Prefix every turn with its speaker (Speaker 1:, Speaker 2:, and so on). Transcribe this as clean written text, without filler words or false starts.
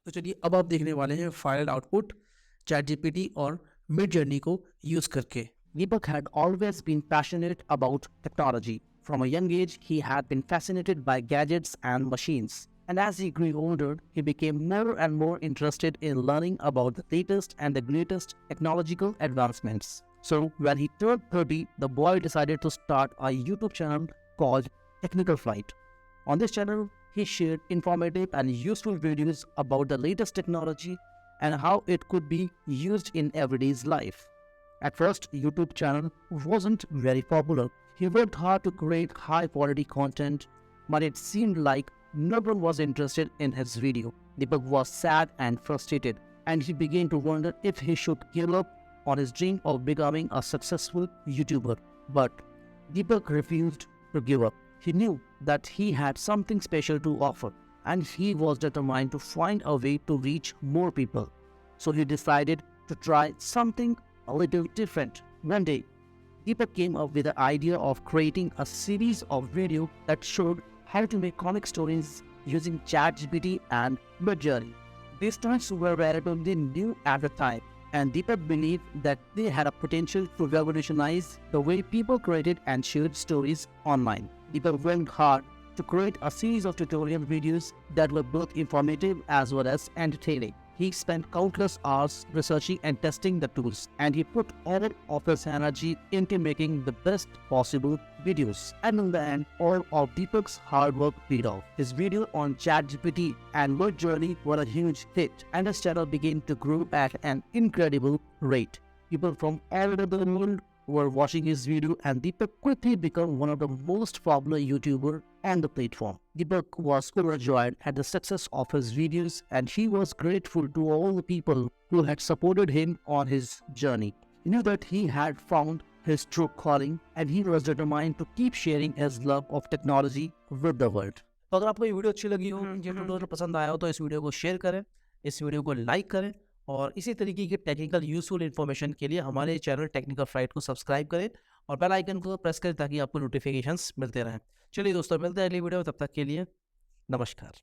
Speaker 1: तो चलिए अब आप देखने वाले हैं फाइनल आउटपुट चैट जीपीटी और मिड जर्नी को यूज करके। Deepak had always been passionate about technology. From a young age, he had been fascinated by gadgets and machines. And as he grew older, he became more and more interested in learning about the latest and the greatest technological advancements. So, when he turned 30, the boy decided to start a YouTube channel called Technical Flight. On this channel, he shared informative and useful videos about the latest technology and how it could be used in everyday's life. At first, YouTube channel wasn't very popular. He worked hard to create high-quality content, but it seemed like no one was interested in his video. Deepak was sad and frustrated, and he began to wonder if he should give up on his dream of becoming a successful YouTuber. But Deepak refused to give up. He knew that he had something special to offer, and he was determined to find a way to reach more people. So he decided to try something a little different. One day, Deepak came up with the idea of creating a series of videos that showed how to make comic stories using ChatGPT and Midjourney. These tools were relatively new at the time, and Deepak believed that they had a potential to revolutionize the way people created and shared stories online. Deepak worked hard to create a series of tutorial videos that were both informative as well as entertaining. He spent countless hours researching and testing the tools, and he put all of his energy into making the best possible videos. And in the end, all of Deepak's hard work paid off. His video on ChatGPT and Midjourney were a huge hit, and his channel began to grow at an incredible rate. People from all over the world were watching his video, and Deepak quickly became one of the most popular YouTubers on the platform. Deepak was overjoyed at the success of his videos, and he was grateful to all the people who had supported him on his journey. He knew that he had found his true calling, and he was determined to keep sharing his love of technology with the world. तो अगर आपको ये video अच्छी लगी हो, ये tutorial पसंद आया हो, तो इस वीडियो को शेयर करें, इस वीडियो को लाइक करें और इसी तरीके की टेक्निकल यूजफुल इन्फॉर्मेशन के लिए हमारे चैनल टेक्निकल फ्लाइट को सब्सक्राइब करें और बेल आइकन को प्रेस करें ताकि आपको नोटिफिकेशंस मिलते रहें। चलिए दोस्तों, मिलते हैं अगली वीडियो में, तब तक के लिए नमस्कार।